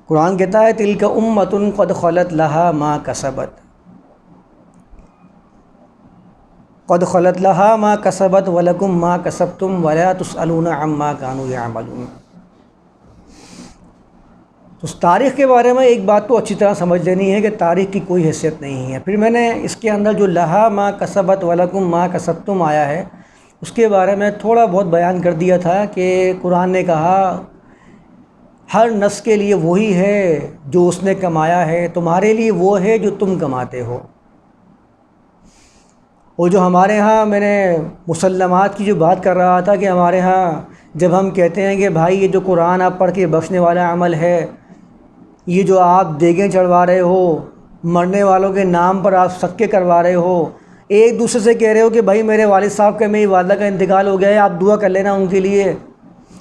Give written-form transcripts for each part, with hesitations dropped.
قرآن کہتا ہے تلک امۃ قد خلت لہا ما کسبت، قد خلت لہا ما کسبت ولکم ما کسبتم ولا تسألون عما کانوا یعملون۔ تو اس تاریخ کے بارے میں ایک بات تو اچھی طرح سمجھ لینی ہے کہ تاریخ کی کوئی حیثیت نہیں ہے۔ پھر میں نے اس کے اندر جو لہا ما کسبت ولکم ما کسبتم آیا ہے اس کے بارے میں تھوڑا بہت بیان کر دیا تھا کہ قرآن نے کہا ہر نفس کے لیے وہی ہے جو اس نے کمایا ہے، تمہارے لیے وہ ہے جو تم کماتے ہو۔ اور جو ہمارے ہاں میں نے مسلمات کی جو بات کر رہا تھا کہ ہمارے ہاں جب ہم کہتے ہیں کہ بھائی یہ جو قرآن آپ پڑھ کے بخشنے والا عمل ہے، یہ جو آپ دیگیں چڑھوا رہے ہو، مرنے والوں کے نام پر آپ صدقے کروا رہے ہو، ایک دوسرے سے کہہ رہے ہو کہ بھائی میرے والد صاحب کا، میری والدہ کا انتقال ہو گیا ہے، آپ دعا کر لینا ان کے لیے۔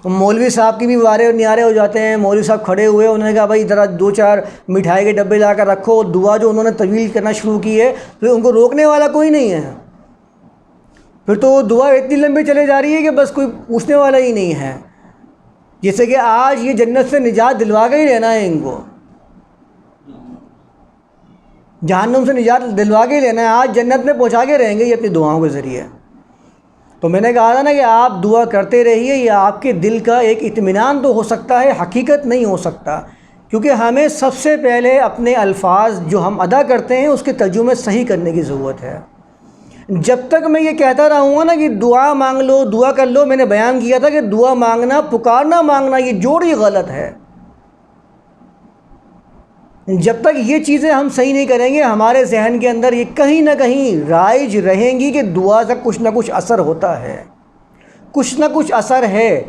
مولوی صاحب کی بھی وارے اور نیارے ہو جاتے ہیں، مولوی صاحب کھڑے ہوئے، انہوں نے کہا بھائی ذرا 2-4 مٹھائی کے ڈبے لا کر رکھو، دعا جو انہوں نے طویل کرنا شروع کی ہے پھر ان کو روکنے والا کوئی نہیں ہے، پھر تو دعا اتنی لمبی چلے جا رہی ہے کہ بس کوئی پوچھنے والا ہی نہیں ہے۔ جیسے کہ آج یہ جنت سے نجات دلوا کے ہی لینا ہے، ان کو جہنم سے نجات دلوا کے ہی لینا ہے، آج جنت میں پہنچا کے رہیں گے یہ اپنی دعاؤں کے ذریعے۔ تو میں نے کہا تھا نا کہ آپ دعا کرتے رہیے، یہ آپ کے دل کا ایک اطمینان تو ہو سکتا ہے، حقیقت نہیں ہو سکتا، کیونکہ ہمیں سب سے پہلے اپنے الفاظ جو ہم ادا کرتے ہیں اس کے ترجمے صحیح کرنے کی ضرورت ہے۔ جب تک میں یہ کہتا رہوں گا نا کہ دعا مانگ لو، دعا کر لو، میں نے بیان کیا تھا کہ دعا مانگنا، پکارنا مانگنا، یہ جوڑ ہی غلط ہے۔ جب تک یہ چیزیں ہم صحیح نہیں کریں گے ہمارے ذہن کے اندر یہ کہیں نہ کہیں رائج رہیں گی کہ دعا سے کچھ نہ کچھ اثر ہوتا ہے، کچھ نہ کچھ اثر ہے،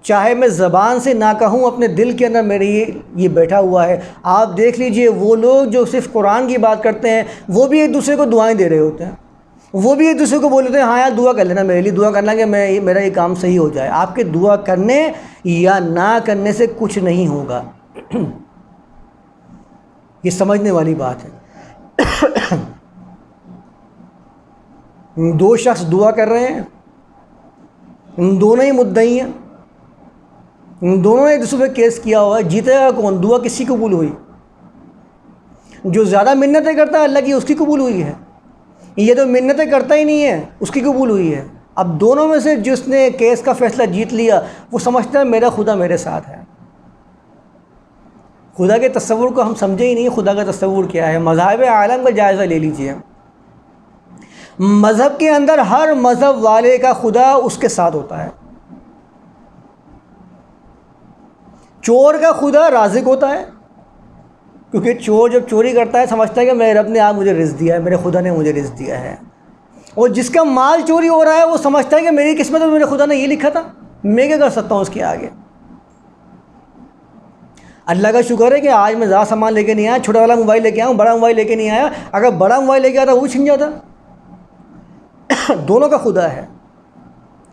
چاہے میں زبان سے نہ کہوں، اپنے دل کے اندر میرے یہ بیٹھا ہوا ہے۔ آپ دیکھ لیجئے وہ لوگ جو صرف قرآن کی بات کرتے ہیں وہ بھی ایک دوسرے کو دعائیں دے رہے ہوتے ہیں، وہ بھی ایک دوسرے کو بولتے ہیں ہاں یار دعا کر لینا، میرے لیے دعا کرنا کہ میرا یہ کام صحیح ہو جائے۔ آپ کے دعا کرنے یا نہ کرنے سے کچھ نہیں ہوگا، یہ سمجھنے والی بات ہے۔ دو شخص دعا کر رہے ہیں، دونوں ہی مدعی ہیں، دونوں نے ایک دوسرے پہ کیس کیا ہوا ہے، جیتے گا کون؟ دعا کس کی قبول ہوئی؟ جو زیادہ منتیں کرتا ہے اللہ کی اس کی قبول ہوئی ہے، یہ تو منتیں کرتا ہی نہیں ہے اس کی قبول ہوئی ہے۔ اب دونوں میں سے جس نے کیس کا فیصلہ جیت لیا وہ سمجھتا ہے میرا خدا میرے ساتھ ہے۔ خدا کے تصور کو ہم سمجھے ہی نہیں، خدا کا تصور کیا ہے۔ مذاہب عالم کا جائزہ لے لیجئے، مذہب کے اندر ہر مذہب والے کا خدا اس کے ساتھ ہوتا ہے۔ چور کا خدا رازق ہوتا ہے، کیونکہ چور جب چوری کرتا ہے سمجھتا ہے کہ میرے رب نے آج مجھے رزق دیا ہے، میرے خدا نے مجھے رزق دیا ہے۔ اور جس کا مال چوری ہو رہا ہے وہ سمجھتا ہے کہ میری قسمت میں میرے خدا نے یہ لکھا تھا، میں کیا کر سکتا ہوں اس کے آگے۔ اللہ کا شکر ہے کہ آج میں زیادہ سامان لے کے نہیں آیا، چھوٹا والا موبائل لے کے آیا ہوں، بڑا موبائل لے کے نہیں آیا، اگر بڑا موبائل لے کے آتا وہ چھن جاتا۔ دونوں کا خدا ہے،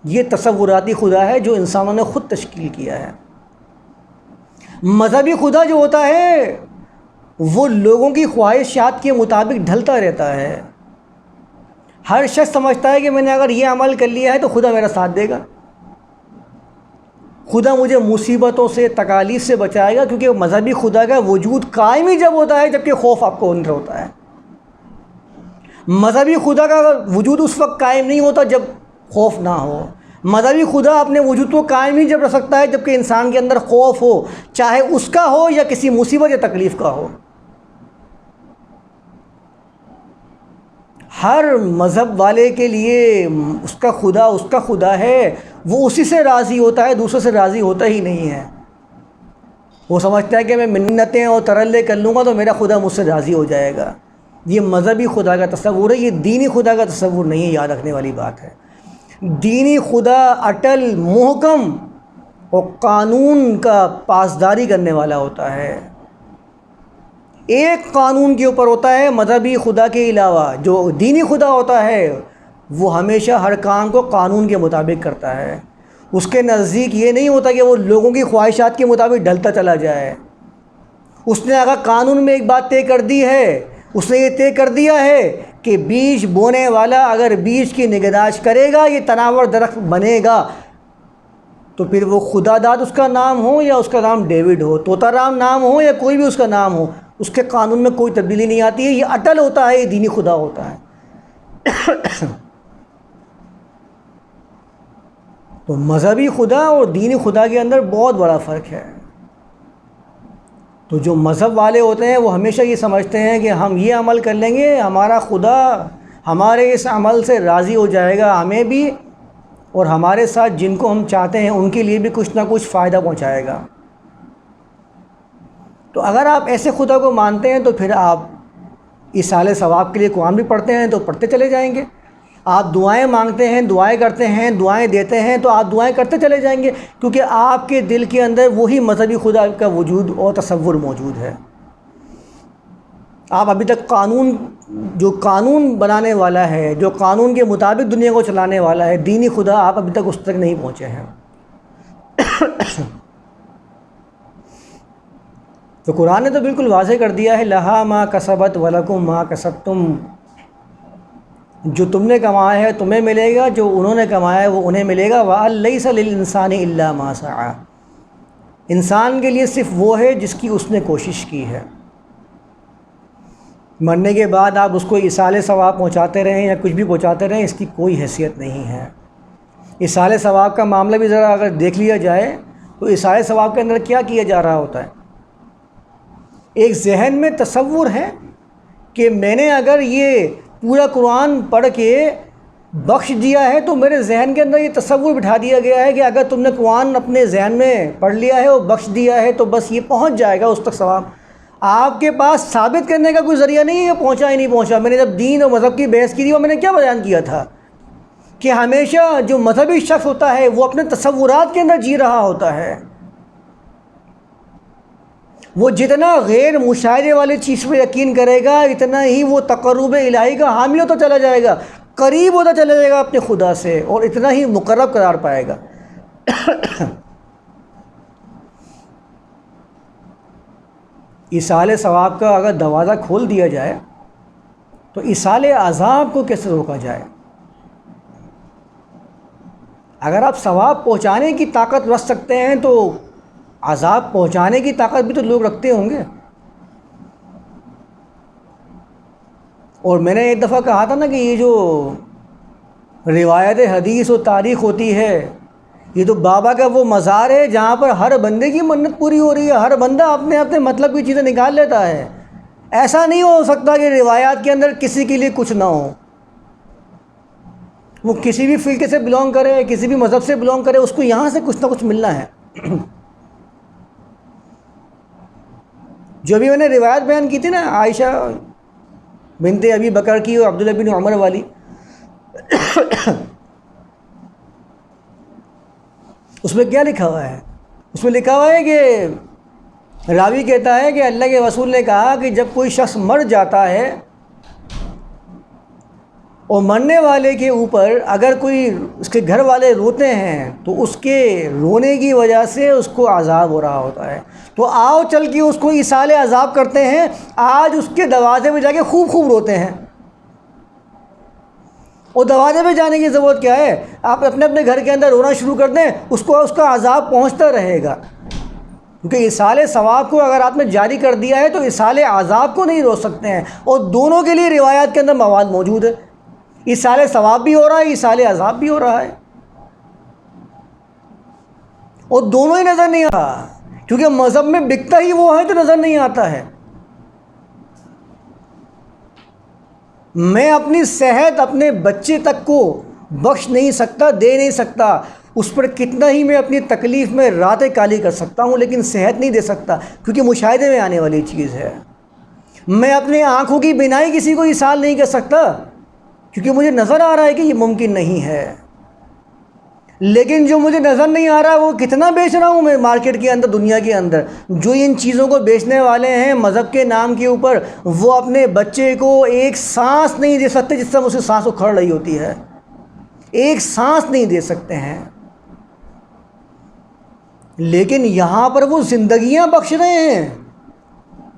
یہ تصوراتی خدا ہے جو انسانوں نے خود تشکیل کیا ہے۔ مذہبی خدا جو ہوتا ہے وہ لوگوں کی خواہشات کے مطابق ڈھلتا رہتا ہے۔ ہر شخص سمجھتا ہے کہ میں نے اگر یہ عمل کر لیا ہے تو خدا میرا ساتھ دے گا، خدا مجھے مصیبتوں سے تکالیف سے بچائے گا، کیونکہ مذہبی خدا کا وجود قائم ہی جب ہوتا ہے جبکہ خوف آپ کو اندر ہوتا ہے۔ مذہبی خدا کا وجود اس وقت قائم نہیں ہوتا جب خوف نہ ہو، مذہبی خدا اپنے وجود کو قائم ہی جب رکھ سکتا ہے جبکہ انسان کے اندر خوف ہو، چاہے اس کا ہو یا کسی مصیبت یا تکلیف کا ہو۔ ہر مذہب والے کے لیے اس کا خدا ہے، وہ اسی سے راضی ہوتا ہے، دوسرے سے راضی ہوتا ہی نہیں ہے۔ وہ سمجھتا ہے کہ میں منتیں اور ترلے کر لوں گا تو میرا خدا مجھ سے راضی ہو جائے گا۔ یہ مذہبی خدا کا تصور ہے، یہ دینی خدا کا تصور نہیں ہے، یاد رکھنے والی بات ہے۔ دینی خدا اٹل، محکم اور قانون کا پاسداری کرنے والا ہوتا ہے، ایک قانون کے اوپر ہوتا ہے۔ مذہبی خدا کے علاوہ جو دینی خدا ہوتا ہے وہ ہمیشہ ہر کام کو قانون کے مطابق کرتا ہے، اس کے نزدیک یہ نہیں ہوتا کہ وہ لوگوں کی خواہشات کے مطابق ڈھلتا چلا جائے۔ اس نے اگر قانون میں ایک بات طے کر دی ہے، اس نے یہ طے کر دیا ہے کہ بیج بونے والا اگر بیج کی نگہداشت کرے گا یہ تناور درخت بنے گا، تو پھر وہ خدا داد اس کا نام ہو یا اس کا نام ڈیوڈ ہو، طوطا رام نام ہو یا کوئی بھی اس کا نام ہو، اس کے قانون میں کوئی تبدیلی نہیں آتی ہے، یہ اٹل ہوتا ہے، یہ دینی خدا ہوتا ہے۔ تو مذہبی خدا اور دینی خدا کے اندر بہت بڑا فرق ہے۔ تو جو مذہب والے ہوتے ہیں وہ ہمیشہ یہ سمجھتے ہیں کہ ہم یہ عمل کر لیں گے، ہمارا خدا ہمارے اس عمل سے راضی ہو جائے گا، ہمیں بھی اور ہمارے ساتھ جن کو ہم چاہتے ہیں ان کے لیے بھی کچھ نہ کچھ فائدہ پہنچائے گا۔ تو اگر آپ ایسے خدا کو مانتے ہیں تو پھر آپ ایصال ثواب کے لیے قرآن بھی پڑھتے ہیں تو پڑھتے چلے جائیں گے، آپ دعائیں مانگتے ہیں، دعائیں کرتے ہیں، دعائیں دیتے ہیں تو آپ دعائیں کرتے چلے جائیں گے، کیونکہ آپ کے دل کے اندر وہی مذہبی خدا کا وجود اور تصور موجود ہے۔ آپ ابھی تک جو قانون بنانے والا ہے، جو قانون کے مطابق دنیا کو چلانے والا ہے، دینی خدا، آپ ابھی تک اس تک نہیں پہنچے ہیں۔ تو قرآن نے تو بالکل واضح کر دیا ہے، لہا ما کسبت ولکم ما کسبتم، جو تم نے کمایا ہے تمہیں ملے گا، جو انہوں نے کمایا ہے وہ انہیں ملے گا، وَأَن لَيْسَ لِلْإِنسَانِ إِلَّا مَا سَعَىٰ، انسان کے لیے صرف وہ ہے جس کی اس نے کوشش کی ہے۔ مرنے کے بعد آپ اس کو ایصال ثواب پہنچاتے رہیں یا کچھ بھی پہنچاتے رہیں، اس کی کوئی حیثیت نہیں ہے۔ ایصال ثواب کا معاملہ بھی ذرا اگر دیکھ لیا جائے تو ایصال ثواب کے اندر کیا کیا جا رہا ہوتا ہے؟ ایک ذہن میں تصور ہے کہ میں نے اگر یہ پورا قرآن پڑھ کے بخش دیا ہے تو میرے ذہن کے اندر یہ تصور بٹھا دیا گیا ہے کہ اگر تم نے قرآن اپنے ذہن میں پڑھ لیا ہے اور بخش دیا ہے تو بس یہ پہنچ جائے گا اس تک ثواب۔ آپ کے پاس ثابت کرنے کا کوئی ذریعہ نہیں ہے کہ پہنچا ہی نہیں پہنچا۔ میں نے جب دین اور مذہب کی بحث کی تھی وہ میں نے کیا بیان کیا تھا کہ ہمیشہ جو مذہبی شخص ہوتا ہے وہ اپنے تصورات کے اندر جی رہا ہوتا ہے، وہ جتنا غیر مشاہدے والی چیز پہ یقین کرے گا اتنا ہی وہ تقرب الہی کا حامی ہوتا چلا جائے گا، قریب ہوتا چلا جائے گا اپنے خدا سے، اور اتنا ہی مقرب قرار پائے گا۔ ایصال ثواب کا اگر دروازہ کھول دیا جائے تو ایصال عذاب کو کیسے روکا جائے؟ اگر آپ ثواب پہنچانے کی طاقت رکھ سکتے ہیں تو عذاب پہنچانے کی طاقت بھی تو لوگ رکھتے ہوں گے۔ اور میں نے ایک دفعہ کہا تھا نا کہ یہ جو روایت حدیث و تاریخ ہوتی ہے یہ تو بابا کا وہ مزار ہے جہاں پر ہر بندے کی منت پوری ہو رہی ہے، ہر بندہ اپنے اپنے مطلب کی چیزیں نکال لیتا ہے۔ ایسا نہیں ہو سکتا کہ روایات کے اندر کسی کے لیے کچھ نہ ہو، وہ کسی بھی فرقے سے بلونگ کرے، کسی بھی مذہب سے بلونگ کرے، اس کو یہاں سے کچھ نہ کچھ ملنا ہے۔ جو بھی میں نے روایت بیان کی تھی نا عائشہ بنت ابی بکر کی اور عبداللہ بن عمر والی، اس میں کیا لکھا ہوا ہے؟ اس میں لکھا ہوا ہے کہ راوی کہتا ہے کہ اللہ کے رسول نے کہا کہ جب کوئی شخص مر جاتا ہے اور مرنے والے کے اوپر اگر کوئی اس کے گھر والے روتے ہیں تو اس کے رونے کی وجہ سے اس کو عذاب ہو رہا ہوتا ہے، تو آؤ چل کے اس کو ایصال عذاب کرتے ہیں، آج اس کے دروازے پہ جا کے خوب خوب روتے ہیں۔ اور دروازے پہ جانے کی ضرورت کیا ہے؟ آپ اپنے اپنے گھر کے اندر رونا شروع کر دیں، اس کو اس کا عذاب پہنچتا رہے گا، کیونکہ ایصال ثواب کو اگر آپ نے جاری کر دیا ہے تو ایصال عذاب کو نہیں روک سکتے ہیں، اور دونوں کے لیے روایات کے اندر مواد موجود ہے، ایصال ثواب بھی ہو رہا ہے، ایصال عذاب بھی ہو رہا ہے، اور دونوں ہی نظر نہیں آ رہا، کیونکہ مذہب میں بکتا ہی وہ ہے تو نظر نہیں آتا ہے۔ میں اپنی صحت اپنے بچے تک کو بخش نہیں سکتا، دے نہیں سکتا، اس پر کتنا ہی میں اپنی تکلیف میں راتیں کالی کر سکتا ہوں، لیکن صحت نہیں دے سکتا، کیونکہ مشاہدے میں آنے والی چیز ہے۔ میں اپنی آنکھوں کی بینائی کسی کو ایصال نہیں کر سکتا، کیونکہ مجھے نظر آ رہا ہے کہ یہ ممکن نہیں ہے، لیکن جو مجھے نظر نہیں آ رہا وہ کتنا بیچ رہا ہوں میں مارکیٹ کے اندر، دنیا کے اندر۔ جو ان چیزوں کو بیچنے والے ہیں مذہب کے نام کے اوپر، وہ اپنے بچے کو ایک سانس نہیں دے سکتے جس سے اس کی سانس اکھڑ رہی ہوتی ہے، ایک سانس نہیں دے سکتے ہیں، لیکن یہاں پر وہ زندگیاں بخش رہے ہیں۔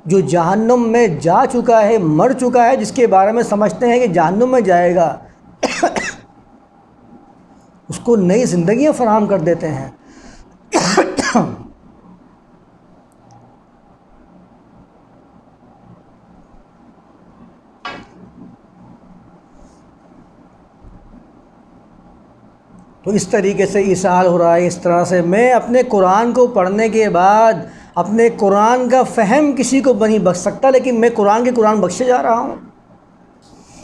جو جہنم میں جا چکا ہے، مر چکا ہے، جس کے بارے میں سمجھتے ہیں کہ جہنم میں جائے اس کو نئی زندگیاں فراہم کر دیتے ہیں۔ تو اس طریقے سے ایصال ہو رہا ہے. اس طرح سے میں اپنے قرآن کو پڑھنے کے بعد اپنے قرآن کا فہم کسی کو نہیں بخش سکتا، لیکن میں قرآن بخشے جا رہا ہوں.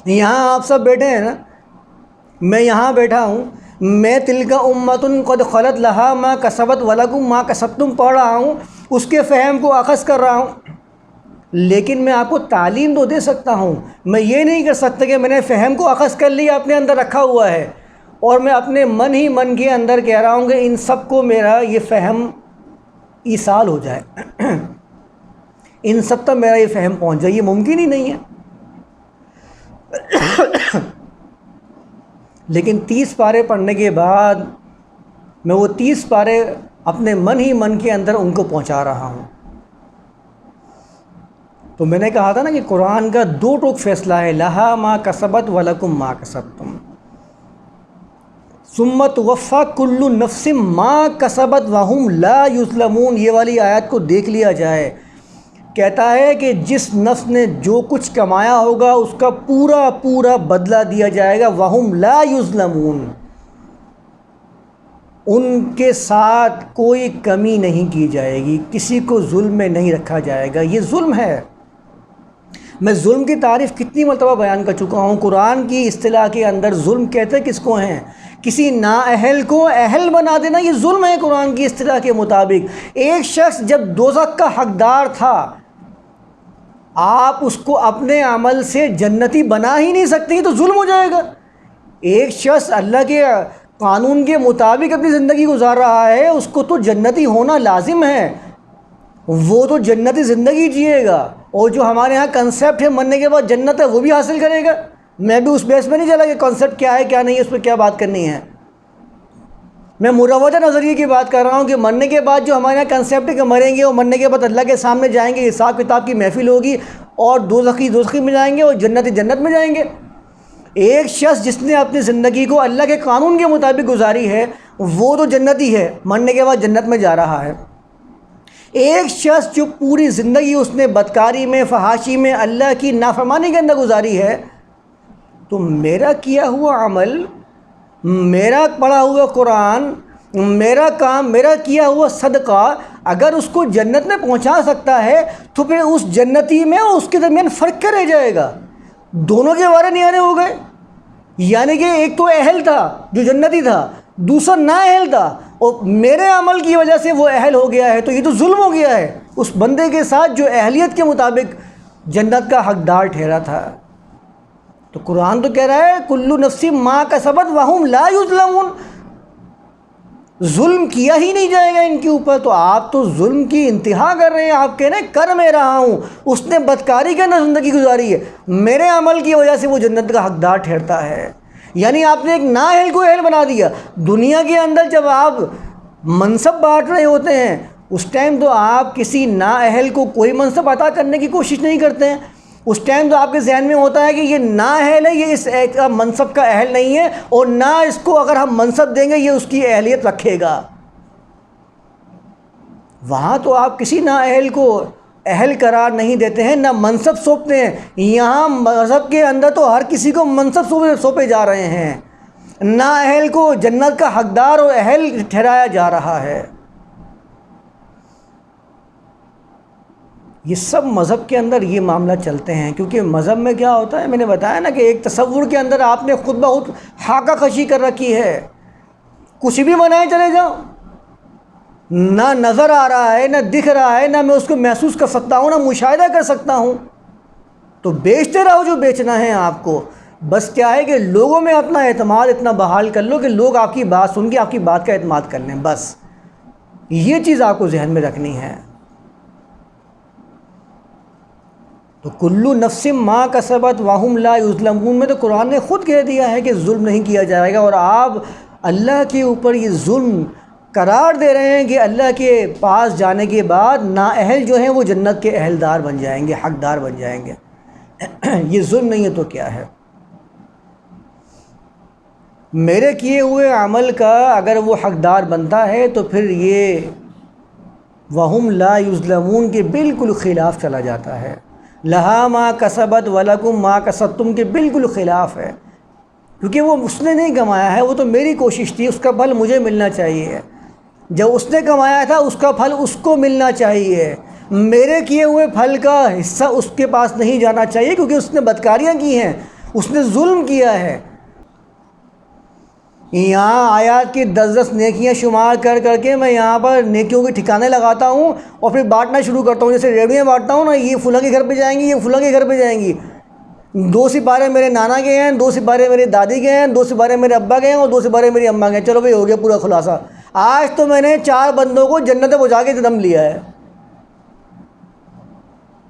یہاں آپ سب بیٹھے ہیں نا، میں یہاں بیٹھا ہوں، میں تلک امۃ قد خلت لہا ما کسبت ولکم ما کسبتم پڑھ رہا ہوں، اس کے فہم کو اخذ کر رہا ہوں. لیکن میں آپ کو تعلیم تو دے سکتا ہوں. میں یہ نہیں کر سکتا کہ میں نے فہم کو اخذ کر لیا، اپنے اندر رکھا ہوا ہے، اور میں اپنے من ہی من کے اندر کہہ رہا ہوں کہ ان سب کو میرا یہ فہم ایصال ہو جائے، ان سب تک میرا یہ فہم پہنچ جائے. یہ ممکن ہی نہیں ہے. لیکن 30 پارے پڑھنے کے بعد میں وہ 30 پارے اپنے من ہی من کے اندر ان کو پہنچا رہا ہوں. تو میں نے کہا تھا نا کہ قرآن کا 2 ٹوک فیصلہ ہے، لہا ما کسبت ولکم ما کسبتم، ثم توفی کل نفس ما کسبت وہم لا یظلمون. یہ والی آیت کو دیکھ لیا جائے. کہتا ہے کہ جس نفس نے جو کچھ کمایا ہوگا اس کا پورا پورا بدلہ دیا جائے گا. وہم لا یظلمون، ان کے ساتھ کوئی کمی نہیں کی جائے گی، کسی کو ظلم میں نہیں رکھا جائے گا. یہ ظلم ہے. میں ظلم کی تعریف کتنی مرتبہ بیان کر چکا ہوں. قرآن کی اصطلاح کے اندر ظلم کہتے کس کو ہیں؟ کسی نااہل کو اہل بنا دینا، یہ ظلم ہے قرآن کی اصطلاح کے مطابق. ایک شخص جب دوزخ کا حقدار تھا، آپ اس کو اپنے عمل سے جنتی بنا ہی نہیں سکتے، تو ظلم ہو جائے گا. ایک شخص اللہ کے قانون کے مطابق اپنی زندگی گزار رہا ہے، اس کو تو جنتی ہونا لازم ہے، وہ تو جنتی زندگی جیے گا. اور جو ہمارے ہاں کنسیپٹ ہے مرنے کے بعد جنت ہے، وہ بھی حاصل کرے گا. میں بھی اس بیس میں نہیں چلا کہ کنسیپٹ کیا ہے کیا نہیں ہے، اس پہ کیا بات کرنی ہے. میں مروجہ نظریے کی بات کر رہا ہوں کہ مرنے کے بعد جو ہمارے یہاں کنسیپٹ ہے کہ مریں گے اور مرنے کے بعد اللہ کے سامنے جائیں گے، حساب کتاب کی محفل ہوگی، اور دوزخی میں جائیں گے اور جنت میں جائیں گے. ایک شخص جس نے اپنی زندگی کو اللہ کے قانون کے مطابق گزاری ہے، وہ تو جنتی ہے، مرنے کے بعد جنت میں جا رہا ہے. ایک شخص جو پوری زندگی اس نے بدکاری میں، فحاشی میں، اللہ کی نافرمانی کے اندر گزاری ہے، تو میرا کیا ہوا عمل، میرا پڑھا ہوا قرآن، میرا کام، میرا کیا ہوا صدقہ اگر اس کو جنت میں پہنچا سکتا ہے، تو پھر اس جنتی میں اور اس کے درمیان فرق کیا رہ جائے گا؟ دونوں کے وارے نیارے ہو گئے. یعنی کہ ایک تو اہل تھا جو جنتی تھا، دوسرا نااہل تھا، اور میرے عمل کی وجہ سے وہ اہل ہو گیا ہے. تو یہ تو ظلم ہو گیا ہے اس بندے کے ساتھ جو اہلیت کے مطابق جنت کا حقدار ٹھہرا تھا. تو قرآن تو کہہ رہا ہے کل نفس ما کسبت وہم لا یظلمون، ظلم کیا ہی نہیں جائے گا ان کے اوپر. تو آپ تو ظلم کی انتہا کر رہے ہیں. آپ کہہ رہے ہیں کر میں رہا ہوں، اس نے بدکاری کے اندر زندگی گزاری ہے، میرے عمل کی وجہ سے وہ جنت کا حقدار ٹھہرتا ہے. یعنی آپ نے ایک نااہل کو اہل بنا دیا. دنیا کے اندر جب آپ منصب بانٹ رہے ہوتے ہیں، اس ٹائم تو آپ کسی نااہل کو کوئی منصب عطا کرنے کی کوشش نہیں کرتے ہیں. اس ٹائم تو آپ کے ذہن میں ہوتا ہے کہ یہ نااہل ہے، یہ اس منصب کا اہل نہیں ہے، اور نہ اس کو اگر ہم منصب دیں گے یہ اس کی اہلیت رکھے گا. وہاں تو آپ کسی نااہل کو اہل قرار نہیں دیتے ہیں، نہ منصب سونپتے ہیں. یہاں مذہب کے اندر تو ہر کسی کو منصب سونپے جا رہے ہیں، نااہل کو جنت کا حقدار اور اہل ٹھہرایا جا رہا ہے. یہ سب مذہب کے اندر یہ معاملہ چلتے ہیں. کیونکہ مذہب میں کیا ہوتا ہے، میں نے بتایا نا کہ ایک تصور کے اندر آپ نے خود بخود خاکہ کشی کر رکھی ہے. کچھ بھی بنائے چلے جاؤ، نہ نظر آ رہا ہے، نہ دکھ رہا ہے، نہ میں اس کو محسوس کر سکتا ہوں، نہ مشاہدہ کر سکتا ہوں. تو بیچتے رہو جو بیچنا ہے آپ کو. بس کیا ہے کہ لوگوں میں اپنا اعتماد اتنا بحال کر لو کہ لوگ آپ کی بات سن کے آپ کی بات کا اعتماد کر لیں. بس یہ چیز آپ کو ذہن میں رکھنی ہے. تو کلو نفس ما کسبت وہم لا یظلمون میں تو قرآن نے خود کہہ دیا ہے کہ ظلم نہیں کیا جائے گا. اور آپ اللہ کے اوپر یہ ظلم قرار دے رہے ہیں کہ اللہ کے پاس جانے کے بعد نااہل جو ہیں وہ جنت کے اہلدار بن جائیں گے، حقدار بن جائیں گے. یہ ظلم نہیں ہے تو کیا ہے؟ میرے کیے ہوئے عمل کا اگر وہ حقدار بنتا ہے تو پھر یہ وہم لا یظلمون کے بالکل خلاف چلا جاتا ہے. لہا ما کسبت ولکم ما کسبتم کے بالکل خلاف ہے، کیونکہ وہ اس نے نہیں کمایا ہے، وہ تو میری کوشش تھی، اس کا پھل مجھے ملنا چاہیے. جب اس نے کمایا تھا اس کا پھل اس کو ملنا چاہیے، میرے کیے ہوئے پھل کا حصہ اس کے پاس نہیں جانا چاہیے، کیونکہ اس نے بدکاریاں کی ہیں، اس نے ظلم کیا ہے. یہاں آیات کی 10 نیکیاں شمار کر کر کے میں یہاں پر نیکیوں کے ٹھکانے لگاتا ہوں اور پھر بانٹنا شروع کرتا ہوں، جیسے ریڑھیاں بانٹتا ہوں نا، یہ فلاں کے گھر پہ جائیں گی، یہ فلاں کے گھر پہ جائیں گی. 2 سپارے میرے نانا کے ہیں، 2 سپارے میرے دادی کے ہیں، 2 سپارے میرے ابا کے ہیں اور 2 سپارے میری اماں کے ہیں. چلو بھائی ہو گیا پورا خلاصہ. آج تو میں نے 4 بندوں کو جنت میں پہنچا کے دم لیا ہے.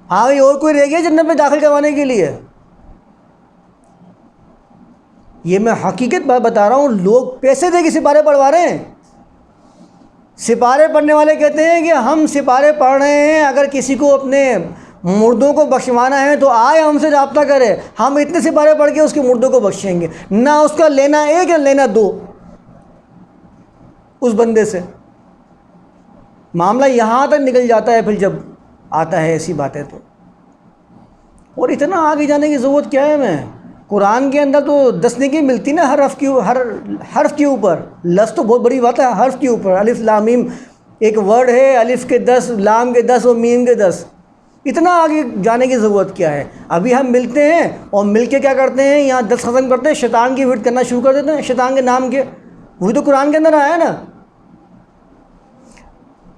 ہاں بھائی اور کوئی رہ گیا جنت میں داخل کروانے کے لیے؟ یہ میں حقیقت بات بتا رہا ہوں. لوگ پیسے دے کے سپارے پڑھوا رہے ہیں. سپارے پڑھنے والے کہتے ہیں کہ ہم سپارے پڑھ رہے ہیں، اگر کسی کو اپنے مردوں کو بخشوانا ہے تو آئے ہم سے رابطہ کرے، ہم اتنے سپارے پڑھ کے اس کے مردوں کو بخشیں گے. نہ اس کا لینا 1 یا لینا 2 اس بندے سے. معاملہ یہاں تک نکل جاتا ہے پھر جب آتا ہے ایسی باتیں تو. اور اتنا آگے جانے کی ضرورت کیا ہے؟ میں قرآن کے اندر تو 10 نیکی ملتی نا ہر حرف کے اوپر. لفظ تو بہت بڑی بات ہے، حرف کے اوپر. الف لام میم ایک ورڈ ہے، الف کے 10، لام کے 10 اور میم کے 10. اتنا آگے جانے کی ضرورت کیا ہے؟ ابھی ہم ملتے ہیں اور مل کے کیا کرتے ہیں؟ یہاں 10 ختم کرتے ہیں، شیطان کی ورد کرنا شروع کر دیتے ہیں شیطان کے نام کے. وہی تو قرآن کے اندر آیا ہے نا.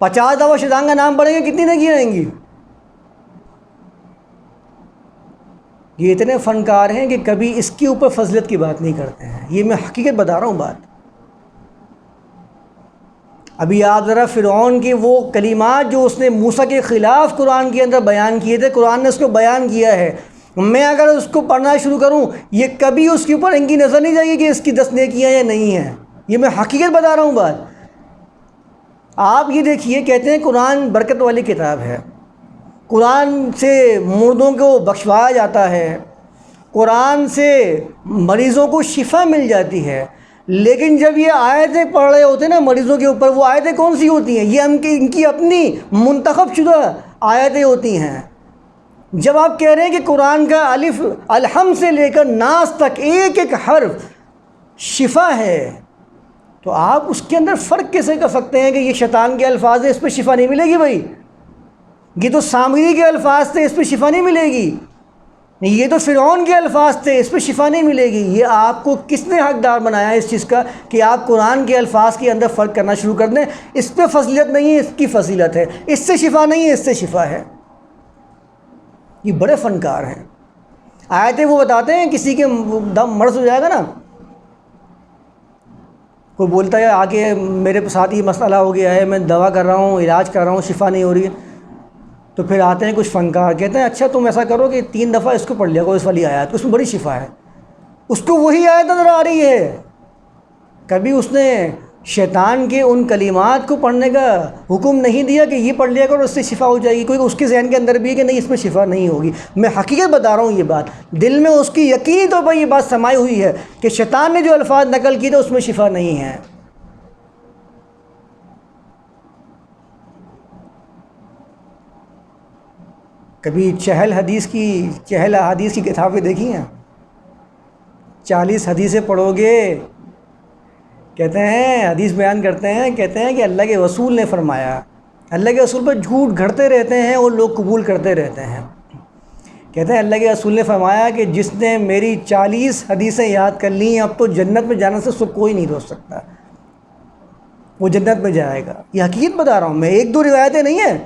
50 دفعہ شیطان کا نام پڑھیں گے کتنی نیکی آئیں گی؟ یہ اتنے فنکار ہیں کہ کبھی اس کے اوپر فضیلت کی بات نہیں کرتے ہیں. یہ میں حقیقت بتا رہا ہوں بات. ابھی آپ ذرا فرعون کی وہ کلمات جو اس نے موسیٰ کے خلاف قرآن کے اندر بیان کیے تھے، قرآن نے اس کو بیان کیا ہے. میں اگر اس کو پڑھنا شروع کروں، یہ کبھی اس کے اوپر ان کی نظر نہیں جائے گی کہ اس کی 10 نیکیاں یا نہیں ہیں. یہ میں حقیقت بتا رہا ہوں بات. آپ یہ دیکھیے، کہتے ہیں قرآن برکت والی کتاب ہے، قرآن سے مردوں کو بخشوایا جاتا ہے، قرآن سے مریضوں کو شفا مل جاتی ہے. لیکن جب یہ آیتیں پڑھ رہے ہوتے ہیں نا مریضوں کے اوپر، وہ آیتیں کون سی ہوتی ہیں؟ یہ ان کی اپنی منتخب شدہ آیتیں ہوتی ہیں. جب آپ کہہ رہے ہیں کہ قرآن کا الف الحمد سے لے کر ناس تک ایک ایک حرف شفا ہے، تو آپ اس کے اندر فرق کیسے کر سکتے ہیں کہ یہ شیطان کے الفاظ ہیں، اس پہ شفا نہیں ملے گی؟ بھائی یہ تو سامری کے الفاظ تھے، اس پہ شفا نہیں ملے گی. یہ تو فرعون کے الفاظ تھے، اس پہ شفا نہیں ملے گی. یہ آپ کو کس نے حقدار بنایا اس چیز کا کہ آپ قرآن کے الفاظ کے اندر فرق کرنا شروع کر دیں؟ اس پہ فضیلت نہیں ہے، اس کی فضیلت ہے. اس سے شفا نہیں ہے، اس سے شفا ہے. یہ بڑے فنکار ہیں. آیتیں وہ بتاتے ہیں، کسی کے دم مرض ہو جائے گا نا، کوئی بولتا ہے آ کے میرے ساتھ یہ مسئلہ ہو گیا ہے، میں دوا کر رہا ہوں، علاج کر رہا ہوں، شفا نہیں ہو رہی ہے، تو پھر آتے ہیں کچھ فنکار کہتے ہیں اچھا تم ایسا کرو کہ 3 دفعہ اس کو پڑھ لیا کرو، اس والی آیت، اس میں بڑی شفا ہے. اس کو وہی آیت نظر آ رہی ہے. کبھی اس نے شیطان کے ان کلمات کو پڑھنے کا حکم نہیں دیا کہ یہ پڑھ لیا کرو اس سے شفا ہو جائے گی. کوئی اس کے ذہن کے اندر بھی ہے کہ نہیں اس میں شفا نہیں ہوگی. میں حقیقت بتا رہا ہوں، یہ بات دل میں اس کی یقینی طور پر یہ بات سمائی ہوئی ہے کہ شیطان نے جو الفاظ نقل کیے تھے اس میں شفا نہیں ہے. کبھی چہل احادیث کی کتابیں دیکھی ہیں؟ 40 حدیثیں پڑھو گے، کہتے ہیں حدیث بیان کرتے ہیں، کہتے ہیں کہ اللہ کے رسول نے فرمایا. اللہ کے رسول پر جھوٹ گھڑتے رہتے ہیں اور لوگ قبول کرتے رہتے ہیں. کہتے ہیں اللہ کے رسول نے فرمایا کہ جس نے میری 40 حدیثیں یاد کر لیں، اب تو جنت میں جانے سے اس کو کوئی نہیں روک سکتا، وہ جنت میں جائے گا. یہ حقیقت بتا رہا ہوں میں، 1-2 روایتیں نہیں ہیں.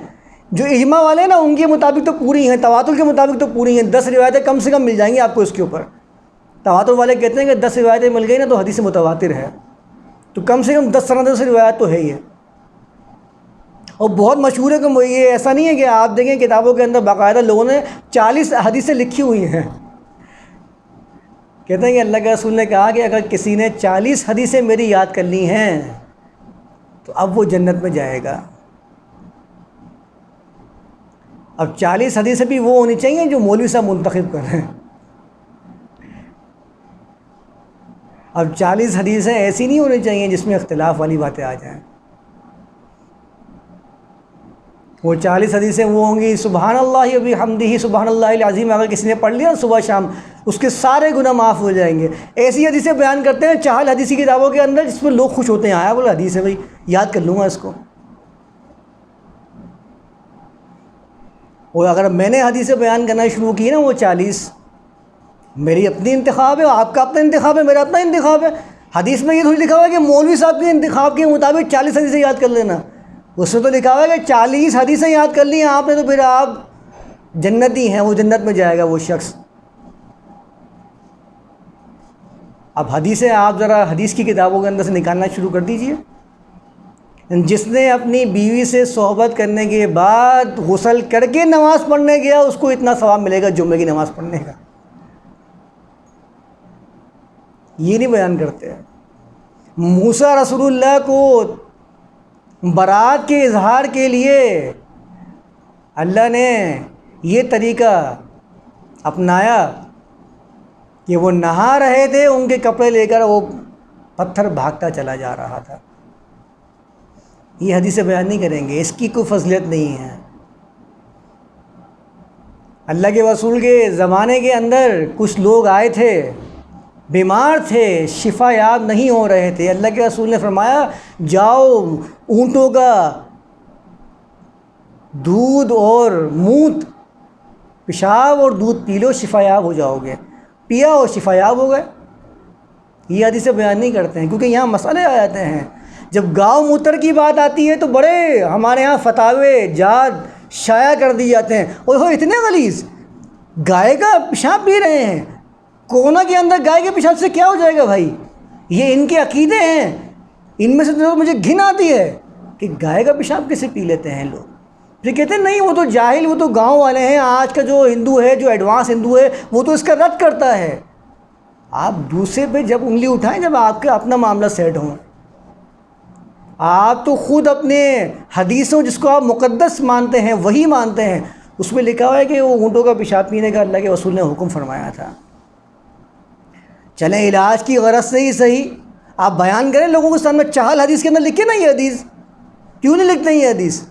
جو اجماع والے ہیں نا ان کے مطابق تو پوری ہیں، تواتر کے مطابق تو پوری ہیں. 10 روایتیں کم سے کم مل جائیں گی آپ کو اس کے اوپر. تواتر والے کہتے ہیں کہ 10 روایتیں مل گئی نا تو حدیث متواتر ہے، تو کم سے کم 10 سندوں سے روایت تو ہے ہی ہے. اور بہت مشہور ہے کہ یہ ایسا نہیں ہے کہ آپ دیکھیں کتابوں کے اندر باقاعدہ لوگوں نے 40 حدیثیں لکھی ہوئی ہیں. کہتے ہیں کہ اللہ کے رسول نے کہا کہ اگر کسی نے 40 حدیثیں میری یاد کر لی ہیں تو اب وہ جنت میں جائے گا. اب 40 حدیثیں بھی وہ ہونی چاہیے جو مولوی صاحب منتخب کر رہے ہیں. اب 40 حدیثیں ایسی نہیں ہونی چاہیے جس میں اختلاف والی باتیں آ جائیں. وہ 40 حدیثیں وہ ہوں گی سبحان اللہ و بحمدہ سبحان اللہ العظیم، اگر کسی نے پڑھ لیا صبح شام اس کے سارے گناہ معاف ہو جائیں گے۔ ایسی حدیثیں بیان کرتے ہیں چہل حدیثی کتابوں کے اندر جس میں لوگ خوش ہوتے ہیں، آیا بولے حدیث ہے بھائی یاد کر لوں گا اس کو۔ اور اگر میں نے حدیثیں بیان کرنا شروع کی نا وہ 40، میری اپنی انتخاب ہے، آپ کا اپنا انتخاب ہے، میرا اپنا انتخاب ہے۔ حدیث میں یہ تھوڑی لکھا ہوا ہے کہ مولوی صاحب کے انتخاب کے مطابق 40 حدیثیں یاد کر لینا، اس میں تو لکھا ہوا ہے کہ 40 حدیثیں یاد کر لی ہیں آپ نے تو پھر آپ جنتی ہیں، وہ جنت میں جائے گا وہ شخص۔ اب حدیثیں آپ ذرا حدیث کی کتابوں کے اندر سے نکالنا شروع کر دیجئے۔ جس نے اپنی بیوی سے صحبت کرنے کے بعد غسل کر کے نماز پڑھنے گیا اس کو اتنا ثواب ملے گا جمعے کی نماز پڑھنے کا۔ یہ نہیں بیان کرتے۔ موسیٰ رسول اللہ کو برات کے اظہار کے لیے اللہ نے یہ طریقہ اپنایا کہ وہ نہا رہے تھے، ان کے کپڑے لے کر وہ پتھر بھاگتا چلا جا رہا تھا۔ یہ حدیثیں بیان نہیں کریں گے، اس کی کوئی فضیلت نہیں ہے۔ اللہ کے رسول کے زمانے کے اندر کچھ لوگ آئے تھے، بیمار تھے، شفا یاب نہیں ہو رہے تھے، اللہ کے رسول نے فرمایا جاؤ اونٹوں کا دودھ اور موت، پیشاب اور دودھ پی لو، شفا یاب ہو جاؤ گے۔ پیا اور شفا یاب ہو گئے۔ یہ حدیثیں بیان نہیں کرتے ہیں کیونکہ یہاں مسئلے آ جاتے ہیں۔ جب گاؤ موتر کی بات آتی ہے تو بڑے ہمارے ہاں فتاوے جاد شائع کر دی جاتے ہیں، اور وہ اتنے غلیظ، گائے کا پیشاب پی رہے ہیں، کورونا کے اندر گائے کے پیشاب سے کیا ہو جائے گا بھائی؟ یہ ان کے عقیدے ہیں، ان میں سے تو مجھے گھن آتی ہے کہ گائے کا پیشاب کیسے پی لیتے ہیں لوگ۔ پھر کہتے ہیں نہیں وہ تو جاہل، وہ تو گاؤں والے ہیں، آج کا جو ہندو ہے، جو ایڈوانس ہندو ہے وہ تو اس کا رد کرتا ہے۔ آپ دوسرے پہ جب انگلی اٹھائیں جب آپ کا اپنا معاملہ سیٹ ہوں۔ آپ تو خود اپنے حدیثوں جس کو آپ مقدس مانتے ہیں وہی مانتے ہیں، اس میں لکھا ہوا ہے کہ وہ اونٹوں کا پیشاب پینے کا اللہ کے رسول نے حکم فرمایا تھا۔ چلیں علاج کی غرض سے ہی صحیح آپ بیان کریں لوگوں کے سامنے، چہل حدیث کے اندر لکھے نا یہ حدیث، کیوں نہیں لکھتے یہ حدیث؟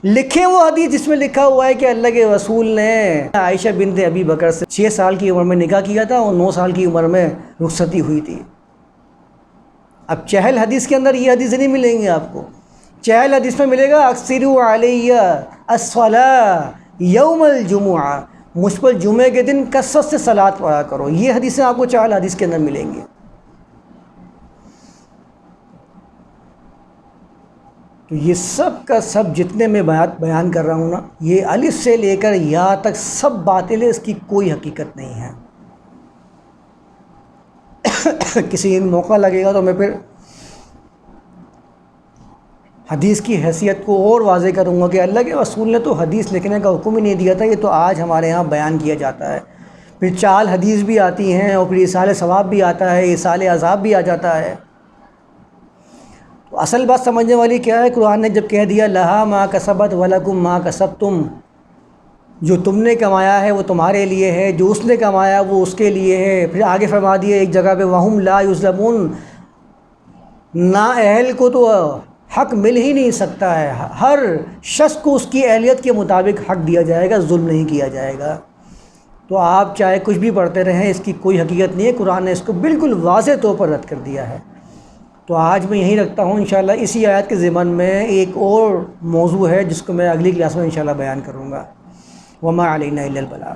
لکھیں وہ حدیث جس میں لکھا ہوا ہے کہ اللہ کے رسول نے عائشہ بنت ابی بکر سے 6 سال کی عمر میں نکاح کیا تھا اور 9 سال کی عمر میں رخصتی ہوئی تھی۔ اب چہل حدیث کے اندر یہ حدیثیں نہیں ملیں گی آپ کو۔ چہل حدیث میں ملے گا اکثروا علیہ الصلاۃ یوم الجمعہ، مجھ پر جمعے کے دن کثرت سے صلاۃ پڑھا کرو، یہ حدیثیں آپ کو چہل حدیث کے اندر ملیں گی۔ تو یہ سب کا سب جتنے میں بیان کر رہا ہوں نا، یہ الف سے لے کر یا تک سب باطل ہے، اس کی کوئی حقیقت نہیں ہے۔ کسی دن موقع لگے گا تو میں پھر حدیث کی حیثیت کو اور واضح کروں گا کہ اللہ کے رسول نے تو حدیث لکھنے کا حکم ہی نہیں دیا تھا، یہ تو آج ہمارے ہاں بیان کیا جاتا ہے۔ پھر چال حدیث بھی آتی ہیں اور پھر ایصال ثواب بھی آتا ہے، ایصال عذاب بھی آ جاتا ہے۔ تو اصل بات سمجھنے والی کیا ہے، قرآن نے جب کہہ دیا لہا ما کسبت ولکم ما کسبتم، جو تم نے کمایا ہے وہ تمہارے لیے ہے، جو اس نے کمایا وہ اس کے لیے ہے۔ پھر آگے فرما دیا ایک جگہ پہ وہم لا یظلمون، نااہل کو تو حق مل ہی نہیں سکتا ہے، ہر شخص کو اس کی اہلیت کے مطابق حق دیا جائے گا، ظلم نہیں کیا جائے گا۔ تو آپ چاہے کچھ بھی پڑھتے رہیں، اس کی کوئی حقیقت نہیں ہے، قرآن نے اس کو بالکل واضح طور پر رد کر دیا ہے۔ تو آج میں یہیں رکھتا ہوں، انشاءاللہ اسی آیت کے ضمن میں ایک اور موضوع ہے جس کو میں اگلی کلاس میں انشاءاللہ بیان کروں گا۔ وما علینا الا البلاغ۔